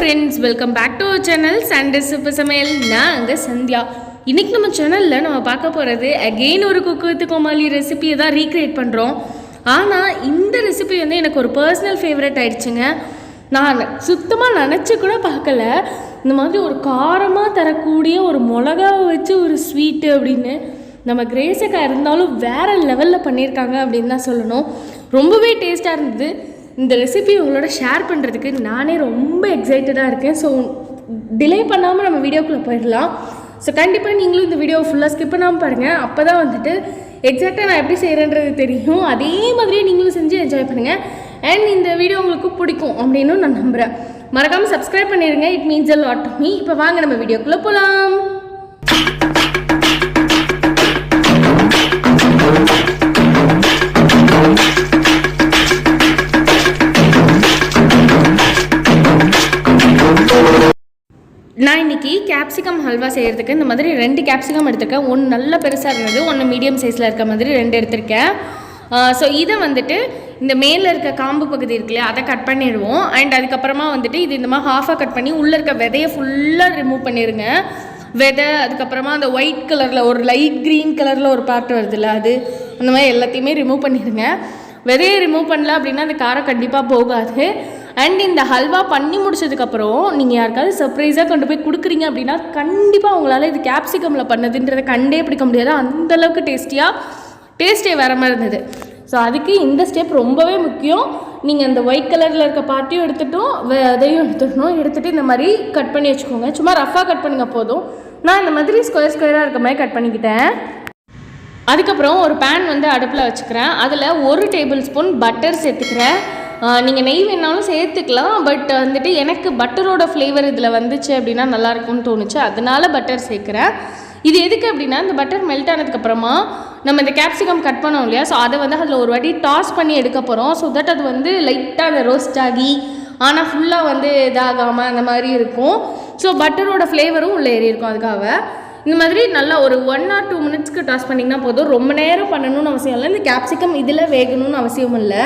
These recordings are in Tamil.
friends, welcome back to our channel Sandhiya samayal. நான் சந்தியா. இன்னைக்கு நம்ம சேனல்ல நம்ம பார்க்க போறது again ஒரு cook with comali recipe தான் ரீக்ரியேட் பண்றோம். ஆனா இந்த ரெசிபி வந்து எனக்கு ஒரு पर्सनल ஃபேவரட் ஆயிடுச்சுங்க. நான் சுத்தமா நினைச்சு கூட பார்க்கல. இந்த மாதிரி ஒரு காரமா தரக்கூடிய ஒரு மிளகாவை வச்சு ஒரு ஸ்வீட் அப்படினு நம்ம கிரேஸக்கா இருந்தாலும் வேற லெவல்ல பண்ணிருக்காங்க அப்படினு தான் சொல்லணும். ரொம்பவே டேஸ்டா இருந்தது. இந்த ரெசிபி உங்களோட ஷேர் பண்ணுறதுக்கு நானே ரொம்ப எக்ஸைட்டடாக இருக்கேன். ஸோ டிலே பண்ணாமல் நம்ம வீடியோக்குள்ளே போயிடலாம். ஸோ கண்டிப்பாக நீங்களும் இந்த வீடியோ ஃபுல்லாக ஸ்கிப் பண்ணாமல் பாருங்கள். அப்போ தான் வந்துட்டு எக்ஸாக்டாக நான் எப்படி செய்கிறேன்றது தெரியும். அதே மாதிரியே நீங்களும் செஞ்சு என்ஜாய் பண்ணுங்கள். அண்ட் இந்த வீடியோ உங்களுக்கு பிடிக்கும் அப்படின்னு நான் நம்புகிறேன். மறக்காமல் சப்ஸ்கிரைப் பண்ணிடுங்க. It means a lot to me. இப்போ வாங்க நம்ம வீடியோக்குள்ளே போகலாம். நான் இன்றைக்கி கேப்சிகம் ஹல்வா செய்கிறதுக்கு இந்த மாதிரி 2 கேப்சிகம் எடுத்திருக்கேன். ஒன்று நல்ல பெருசாக இருந்தது, ஒன்று மீடியம் சைஸில் இருக்க மாதிரி 2 எடுத்திருக்கேன். ஸோ இதை வந்துட்டு இந்த மேலே இருக்க காம்பு பகுதி இருக்குல்லையா, அதை கட் பண்ணிடுவோம். அண்ட் அதுக்கப்புறமா வந்துட்டு இது இந்த மாதிரி ஹாஃபாக கட் பண்ணி உள்ளே இருக்க விதையை ஃபுல்லாக ரிமூவ் பண்ணிடுங்க. விதை, அதுக்கப்புறமா அந்த ஒயிட் கலரில் ஒரு லைட் க்ரீன் கலரில் ஒரு பார்ட் வருதுல்ல, அது அந்த மாதிரி எல்லாத்தையுமே ரிமூவ் பண்ணிடுங்க. விதையை ரிமூவ் பண்ணல அப்படின்னா அந்த காரம் கண்டிப்பாக போகாது. அண்ட் இந்த ஹல்வா பண்ணி முடிச்சதுக்கப்புறம் நீங்கள் யாருக்காவது சர்ப்ரைஸாக கொண்டு போய் கொடுக்குறீங்க அப்படின்னா கண்டிப்பாக உங்களால் இது கேப்சிகமில் பண்ணதுன்றதை கண்டே பிடிக்க முடியாது. அந்தளவுக்கு டேஸ்ட்டே வேறு மாதிரி இருந்தது. ஸோ அதுக்கு இந்த ஸ்டெப் ரொம்பவே முக்கியம். நீங்கள் அந்த ஒயிட் கலரில் இருக்க பார்ட்டியும் எடுத்துட்டோம், அதையும் எடுத்துகிட்டு இந்த மாதிரி கட் பண்ணி வச்சுக்கோங்க. சும்மா ரஃபாக கட் பண்ணுங்க போதும். நான் இந்த மாதிரி ஸ்கொயராக இருக்க மாதிரி கட் பண்ணிக்கிட்டேன். அதுக்கப்புறம் ஒரு பேன் வந்து அடுப்பில் வச்சுக்கிறேன். அதில் 1 டேபிள் ஸ்பூன் பட்டர் சேர்த்துக்கிறேன். நீங்கள் நெய் வேணாலும் சேர்த்துக்கலாம். பட் வந்துட்டு எனக்கு பட்டரோட ஃப்ளேவர் இதில் வந்துச்சு அப்படின்னா நல்லாயிருக்கும்னு தோணுச்சு, அதனால பட்டர் சேர்க்குறேன். இது எதுக்கு அப்படின்னா இந்த பட்டர் மெல்ட் ஆனதுக்கப்புறமா நம்ம இந்த கேப்சிகம் கட் பண்ணோம் இல்லையா, ஸோ அதை வந்து அதில் ஒரு வாட்டி டாஸ் பண்ணி எடுக்க போகிறோம். ஸோ தட் அது வந்து லைட்டாக அந்த ரோஸ்ட் ஆகி ஆனால் ஃபுல்லாக வந்து இதாகாமல் அந்த மாதிரி இருக்கும். ஸோ பட்டரோட ஃப்ளேவரும் உள்ளே ஏறி இருக்கும். அதுக்காக இந்த மாதிரி நல்லா ஒரு 1 or 2 மினிட்ஸ்க்கு டாஸ் பண்ணிங்கன்னா போதும். ரொம்ப நேரம் பண்ணணும்னு அவசியம் இல்லை. இந்த கேப்சிகம் இதில் வேகணும்னு அவசியம் இல்லை.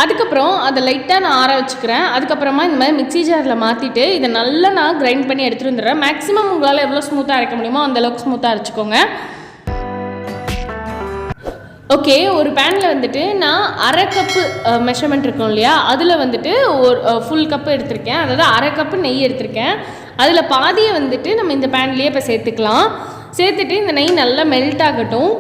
அதுக்கப்புறம் அதை லைட்டாக நான் ஆற வச்சுக்கிறேன். அதுக்கப்புறமா இந்த மாதிரி மிக்ஸி ஜாரில் மாற்றிட்டு இதை நல்லா நான் கிரைண்ட் பண்ணி எடுத்துகிட்டு வந்துடுறேன். மேக்ஸிமம் உங்களால் எவ்வளோ ஸ்மூத்தாக அரைக்க முடியுமோ அந்தளவுக்கு ஸ்மூத்தாக அரைச்சிக்கோங்க. ஓகே, ஒரு பேனில் வந்துட்டு நான் 1/2 கப்பு மெஷர்மெண்ட் இருக்கும் இல்லையா, அதில் வந்துட்டு ஒரு ஃபுல் கப்பு எடுத்திருக்கேன். அதாவது 1/2 கப்பு நெய் எடுத்திருக்கேன். அதில் பாதியை வந்துட்டு நம்ம இந்த பேன்லேயே இப்போ சேர்த்துக்கலாம். சேர்த்துட்டு இந்த நெய் நல்லா மெல்ட் ஆகட்டும்.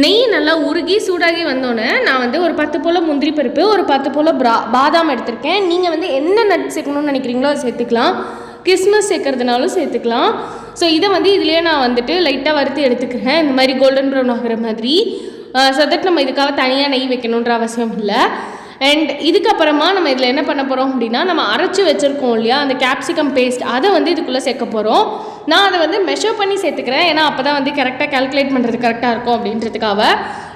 நெய் நல்லா உருகி சூடாகி வந்தோடனே நான் வந்து ஒரு 10 போல் முந்திரி பருப்பு, ஒரு 10 போல் பாதாம் எடுத்திருக்கேன். நீங்கள் வந்து என்ன நட் சேர்க்கணும்னு நினைக்கிறீங்களோ அதை சேர்த்துக்கலாம். கிஸ்மஸ் சேர்க்கறதுனாலும் சேர்த்துக்கலாம். ஸோ இதை வந்து இதுலேயே நான் வந்துட்டு லைட்டாக வறுத்து எடுத்துக்கிறேன். இந்த மாதிரி கோல்டன் ப்ரௌன் ஆகிற மாதிரி. ஸோ தட் நம்ம இதுக்காக தனியாக நெய் வைக்கணுன்ற அவசியம் இல்லை. அண்ட் இதுக்கப்புறமா நம்ம இதில் என்ன பண்ண போகிறோம் அப்படின்னா, நம்ம அரைச்சி வச்சுருக்கோம் இல்லையா அந்த கேப்சிகம் பேஸ்ட், அதை வந்து இதுக்குள்ளே சேர்க்க போகிறோம். நான் அதை வந்து மெஷர் பண்ணி சேர்த்துக்கிறேன். ஏன்னா அப்போ தான் வந்து கரெக்டாக கால்குலேட் பண்ணுறது கரெக்டாக இருக்கும் அப்படின்றதுக்காக.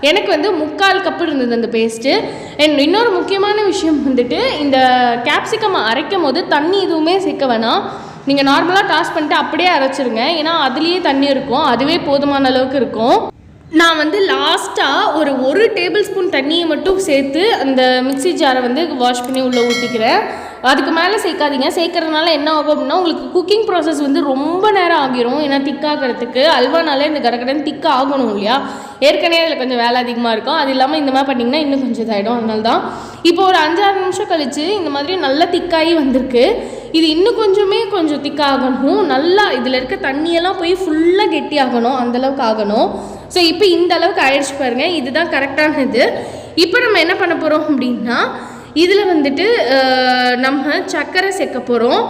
எனக்கு வந்து 3/4 கப்பு இருந்தது அந்த பேஸ்ட்டு. அண்ட் இன்னொரு முக்கியமான விஷயம் வந்துட்டு, இந்த கேப்சிகம் அரைக்கும் போது தண்ணி எதுவுமே சேர்க்க வேணாம். நீங்கள் நார்மலாக டாஸ் பண்ணிட்டு அப்படியே அரைச்சிருங்க. ஏன்னா அதுலேயே தண்ணி இருக்கும், அதுவே போதுமான அளவுக்கு இருக்கும். நான் வந்து லாஸ்ட்டாக ஒரு 1 டேபிள் ஸ்பூன் தண்ணியை மட்டும் சேர்த்து அந்த மிக்ஸி ஜாரை வந்து வாஷ் பண்ணி உள்ளே ஊற்றிக்கிறேன். அதுக்கு மேலே சேர்க்காதீங்க. சேர்க்கறதுனால என்ன ஆகும் அப்படின்னா உங்களுக்கு குக்கிங் ப்ராசஸ் வந்து ரொம்ப நேரம் ஆகிரும். ஏன்னா திக்காகிறதுக்கு அல்வானாலே இந்த கடகடன் திக்காக ஆகணும் இல்லையா, ஏற்கனவே அதில் கொஞ்சம் வேலை அதிகமாக இருக்கும். அது இல்லாமல் இந்த மாதிரி பண்ணிங்கன்னா இன்னும் கொஞ்சம் இதாகிடும். அதனால தான் இப்போ ஒரு 5-6 நிமிஷம் கழித்து இந்த மாதிரி நல்லா திக்காகி வந்திருக்கு. இது இன்னும் கொஞ்சம் திக்காகணும். நல்லா இதில் இருக்க தண்ணியெல்லாம் போய் ஃபுல்லாக கெட்டி ஆகணும், அந்தளவுக்கு ஆகணும். ஸோ இப்போ இந்த அளவுக்கு ஆயிடுச்சு பாருங்கள், இதுதான் கரெக்டான இது. இப்போ நம்ம என்ன பண்ண போகிறோம் அப்படின்னா, இதில் வந்துட்டு நம்ம சர்க்கரை சேர்க்க போகிறோம்.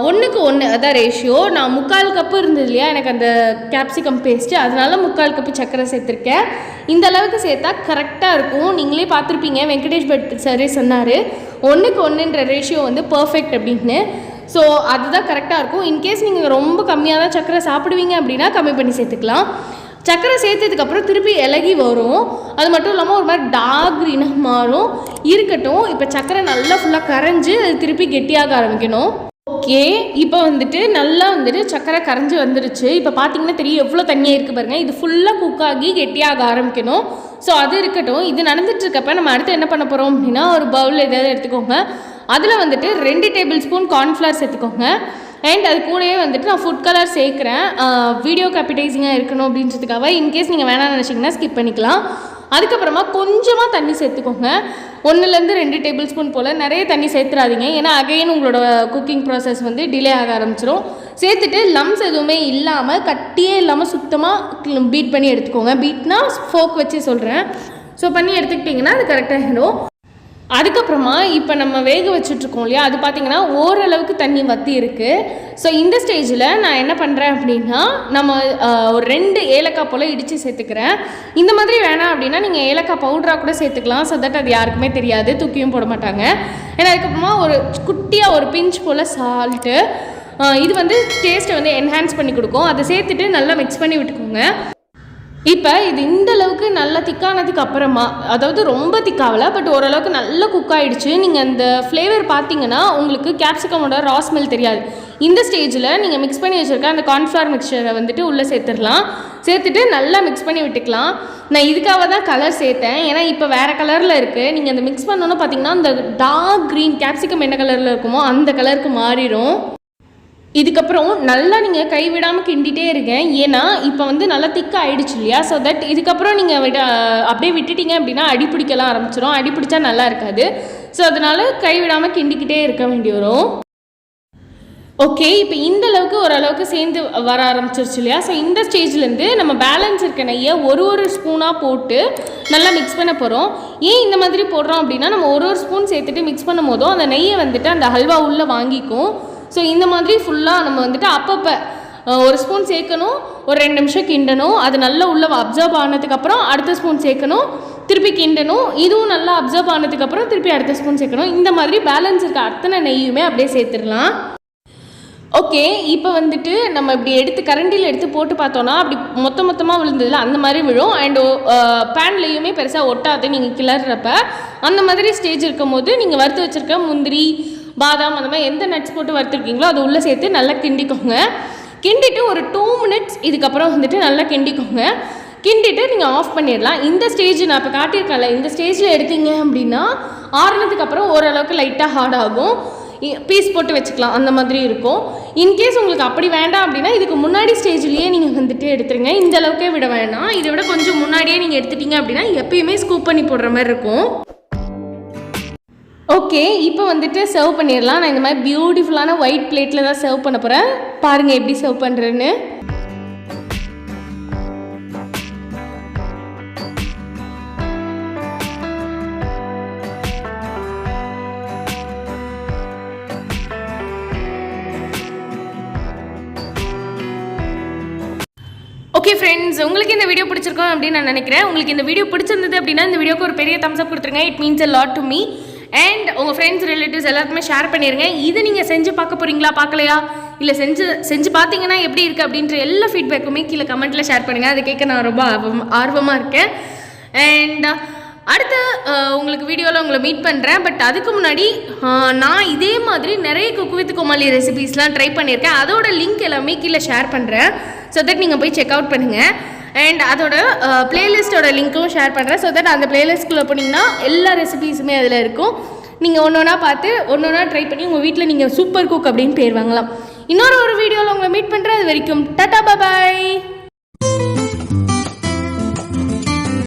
1க்கு 1 அதான் ரேஷியோ. நான் 3/4 கப்பு இருந்தது இல்லையா எனக்கு அந்த கேப்சிகம் பேஸ்ட்டு, அதனால 3/4 கப்பு சர்க்கரை சேர்த்துருக்கேன். இந்த அளவுக்கு சேர்த்தா கரெக்டாக இருக்கும். நீங்களே பார்த்துருப்பீங்க, வெங்கடேஷ் பட் சாரே சொன்னார் 1க்கு 1ன்ற ரேஷியோ வந்து பர்ஃபெக்ட் அப்படின்னு. ஸோ அதுதான் கரெக்டாக இருக்கும். இன்கேஸ் நீங்கள் ரொம்ப கம்மியாக தான் சர்க்கரை சாப்பிடுவீங்க அப்படின்னா கம்மி பண்ணி சேர்த்துக்கலாம். சர்க்கரை சேர்த்ததுக்கப்புறம் திருப்பி இலகி வரும். அது மட்டும் இல்லாமல் ஒரு மாதிரி டார்க் க்ரீனாக மாறும். இருக்கட்டும், இப்போ சர்க்கரை நல்லா ஃபுல்லாக கரைஞ்சி அது திருப்பி கெட்டியாக ஆரம்பிக்கணும். ஓகே, இப்போ வந்துட்டு நல்லா வந்துட்டு சக்கரை கரைஞ்சி வந்துடுச்சு. இப்போ பார்த்தீங்கன்னா தெரியும் எவ்வளோ தண்ணியாக இருக்குது பாருங்கள். இது ஃபுல்லாக குக் ஆகி கெட்டியாக ஆரம்பிக்கணும். ஸோ அது இருக்கட்டும். இது நடந்துட்டுருக்கப்ப நம்ம அடுத்து என்ன பண்ண போகிறோம் அப்படின்னா, ஒரு பவுல் ஏதாவது எடுத்துக்கோங்க. அதில் வந்துட்டு 2 டேபிள் ஸ்பூன் கார்ன்ஃப்ளவர் சேர்த்துக்கோங்க. அண்ட் அது கூடவே வந்துட்டு நான் ஃபுட் கலர் சேர்க்குறேன். வீடியோக்கு அப்பிடைசிங்காக இருக்கணும் அப்படின்றதுக்காக. இன்கேஸ் நீங்கள் வேணாம்னு நினச்சிங்கன்னா ஸ்கிப் பண்ணிக்கலாம். அதுக்கப்புறமா கொஞ்சமாக தண்ணி சேர்த்துக்கோங்க. 1லேருந்து 2 டேபிள் ஸ்பூன் போல். நிறைய தண்ணி சேர்த்துறாதீங்க, ஏன்னா அகைன் உங்களோட குக்கிங் ப்ராசஸ் வந்து டிலே ஆக ஆரம்பிச்சிடும். சேர்த்துட்டு லம்ஸ் எதுவுமே இல்லாமல், கட்டியே இல்லாமல் சுத்தமாக பீட் பண்ணி எடுத்துக்கோங்க. பீட்னா ஃபோக் வச்சு சொல்கிறேன். ஸோ பண்ணி எடுத்துக்கிட்டிங்கன்னா அது கரெக்டாகிடும். அதுக்கப்புறமா இப்போ நம்ம வேக வச்சுட்ருக்கோம் இல்லையா, அது பார்த்திங்கன்னா ஓரளவுக்கு தண்ணி வற்றி இருக்குது. ஸோ இந்த ஸ்டேஜில் நான் என்ன பண்ணுறேன் அப்படின்னா, நம்ம ஒரு 2 ஏலக்காய் போல் இடித்து சேர்த்துக்கிறேன். இந்த மாதிரி வேணாம் அப்படின்னா நீங்கள் ஏலக்காய் பவுடராக கூட சேர்த்துக்கலாம். ஸோ தட் அது யாருக்குமே தெரியாது, தூக்கியும் போட மாட்டாங்க. ஏன்னா அதுக்கப்புறமா ஒரு குட்டியாக ஒரு பிஞ்ச் போல் சால்ட்டு, இது வந்து டேஸ்ட்டை வந்து என்ஹான்ஸ் பண்ணி கொடுக்கும். அதை சேர்த்துட்டு நல்லா மிக்ஸ் பண்ணி விட்டுக்கோங்க. இப்போ இது இந்த அளவுக்கு நல்லா திக்கானதுக்கு அப்புறமா, அதாவது ரொம்ப திக்காகல, பட் ஓரளவுக்கு நல்லா குக் ஆகிடுச்சு. நீங்கள் அந்த ஃப்ளேவர் பார்த்தீங்கன்னா உங்களுக்கு கேப்சிகமோட ரா ஸ்மெல் தெரியாது. இந்த ஸ்டேஜில் நீங்கள் மிக்ஸ் பண்ணி வச்சுருக்க அந்த கார்ன்ஃப்ளவர் மிக்சரை வந்துட்டு உள்ளே சேர்த்துடலாம். சேர்த்துட்டு நல்லா மிக்ஸ் பண்ணி விட்டுக்கலாம். நான் இதுக்காக தான் கலர் சேர்த்தேன், ஏன்னா இப்போ வேறு கலரில் இருக்குது. நீங்கள் அந்த மிக்ஸ் பண்ணோன்னு பார்த்தீங்கன்னா அந்த டார்க் க்ரீன் கேப்சிகம் என்ன கலரில் இருக்குமோ அந்த கலருக்கு மாறிடும். இதுக்கப்புறம் நல்லா நீங்கள் கைவிடாமல் கிண்டிகிட்டே இருங்க, ஏன்னா இப்போ வந்து நல்லா திக்காக ஆகிடுச்சு இல்லையா. ஸோ தட் இதுக்கப்புறம் நீங்கள் அப்படியே விட்டுட்டிங்க அப்படின்னா அடி பிடிக்கலாம் ஆரம்பிச்சிடும். அடி பிடிச்சா நல்லா இருக்காது. ஸோ அதனால் கைவிடாமல் கிண்டிக்கிட்டே இருக்க வேண்டி வரும். ஓகே, இப்போ இந்த அளவுக்கு ஓரளவுக்கு சேர்ந்து வர ஆரம்பிச்சிருச்சு இல்லையா. ஸோ இந்த ஸ்டேஜ்லேருந்து நம்ம பேலன்ஸ் இருக்க நெய்யை ஒரு ஸ்பூனாக போட்டு நல்லா மிக்ஸ் பண்ண போகிறோம். ஏன் இந்த மாதிரி போடுறோம் அப்படின்னா, நம்ம ஒரு ஸ்பூன் சேர்த்துட்டு மிக்ஸ் பண்ணும் போதும் அந்த நெய்யை வந்துட்டு அந்த ஹல்வா உள்ளே வாங்கிக்கும். ஸோ இந்த மாதிரி ஃபுல்லாக நம்ம வந்துட்டு அப்பப்போ ஒரு ஸ்பூன் சேர்க்கணும், ஒரு 2 நிமிஷம் கிண்டணும். அது நல்லா உள்ளே அப்சர்வ் ஆனதுக்கப்புறம் அடுத்த ஸ்பூன் சேர்க்கணும், திருப்பி கிண்டணும். இதுவும் நல்லா அப்சர்வ் ஆனதுக்கப்புறம் திருப்பி அடுத்த ஸ்பூன் சேர்க்கணும். இந்த மாதிரி பேலன்ஸ் இருக்க அத்தனை நெய்யுமே அப்படியே சேர்த்துடலாம். ஓகே, இப்போ வந்துட்டு நம்ம இப்படி எடுத்து கரண்டியில் எடுத்து போட்டு பார்த்தோன்னா அப்படி மொத்தமாக விழுந்ததில்ல, அந்த மாதிரி விழும். அண்டு பேன்லேயுமே பெருசாக ஒட்டாது நீங்கள் கிளறப்ப. அந்த மாதிரி ஸ்டேஜ் இருக்கும் போது நீங்கள் வறுத்து வச்சுருக்க முந்திரி, பாதாம், அந்த மாதிரி எந்த நட்ஸ் போட்டு வறுத்துருக்கீங்களோ அதை உள்ளே சேர்த்து நல்லா கிண்டிக்கோங்க. கிண்டிட்டு ஒரு 2 மினிட்ஸ் இதுக்கப்புறம் வந்துட்டு நல்லா கிண்டிக்கோங்க. கிண்டிட்டு நீங்கள் ஆஃப் பண்ணிடலாம். இந்த ஸ்டேஜ் நான் இப்போ காட்டியிருக்கேன்ல, இந்த ஸ்டேஜில் எடுத்தீங்க அப்படின்னா ஆறுனதுக்கப்புறம் ஓரளவுக்கு லைட்டாக ஹார்ட் ஆகும். பீஸ் போட்டு வச்சுக்கலாம், அந்த மாதிரி இருக்கும். இன்கேஸ் உங்களுக்கு அப்படி வேண்டாம் அப்படின்னா இதுக்கு முன்னாடி ஸ்டேஜ்லேயே நீங்கள் வந்துட்டு எடுத்துருங்க. இந்த அளவுக்கே விட வேண்டாம், இதை விட கொஞ்சம் முன்னாடியே நீங்கள் எடுத்துட்டீங்க அப்படின்னா எப்பயுமே ஸ்கூப் பண்ணி போடுற மாதிரி இருக்கும். ஓகே, இப்போ வந்துட்டு சர்வ் பண்ணிடலாம். நான் இந்த மாதிரி பியூட்டிஃபுல்லான ஒயிட் பிளேட்டில் தான் சர்வ் பண்ண போகிறேன். பாருங்கள் எப்படி சர்வ் பண்ணுறேன்னு. ஓகே ஃப்ரெண்ட்ஸ், உங்களுக்கு இந்த வீடியோ பிடிச்சிருக்கோம் அப்படின்னு நான் நினைக்கிறேன். உங்களுக்கு இந்த வீடியோ பிடிச்சிருந்தது அப்படின்னா இந்த வீடியோக்கு ஒரு பெரிய தம்ஸ் அப் கொடுத்துருங்க. It means a lot to me. And உங்கள் ஃப்ரெண்ட்ஸ், ரிலேட்டிவ்ஸ் எல்லாருக்குமே ஷேர் பண்ணிடுங்க. இது நீங்கள் செஞ்சு பார்க்க போகிறீங்களா, பார்க்கலையா, இல்லை செஞ்சு பார்த்தீங்கன்னா எப்படி இருக்குது அப்படின்ற எல்லா ஃபீட்பேக்குமே கீழே கமெண்ட்டில் ஷேர் பண்ணுங்கள். அதை கேட்க நான் ரொம்ப ஆர்வமாக இருக்கேன். அண்ட் அடுத்த உங்களுக்கு வீடியோவில் உங்களை மீட் பண்ணுறேன். பட் அதுக்கு முன்னாடி நான் இதே மாதிரி நிறைய குக் வித் கோமாளி ரெசிபீஸ்லாம் ட்ரை பண்ணியிருக்கேன். அதோட லிங்க் எல்லாமே கீழே ஷேர் பண்ணுறேன். ஸோ தட் நீங்கள் போய் செக் அவுட் பண்ணுங்கள். அண்ட் அதோட பிளேலிஸ்ட்டோட லிங்க்கும் ஷேர் பண்ணுறேன். ஸோ தட் அந்த பிளேலிஸ்ட்குள்ளே போனீங்கன்னா எல்லா ரெசிபீஸுமே அதில் இருக்கும். நீங்கள் ஒன்றா பார்த்து ஒன்றா ட்ரை பண்ணி உங்கள் வீட்டில் நீங்கள் சூப்பர் குக் அப்படின்னு பேர் வாங்கலாம். இன்னொரு வீடியோவில் உங்களை மீட் பண்ணுறேன். அது வரைக்கும் டாடா பாய்.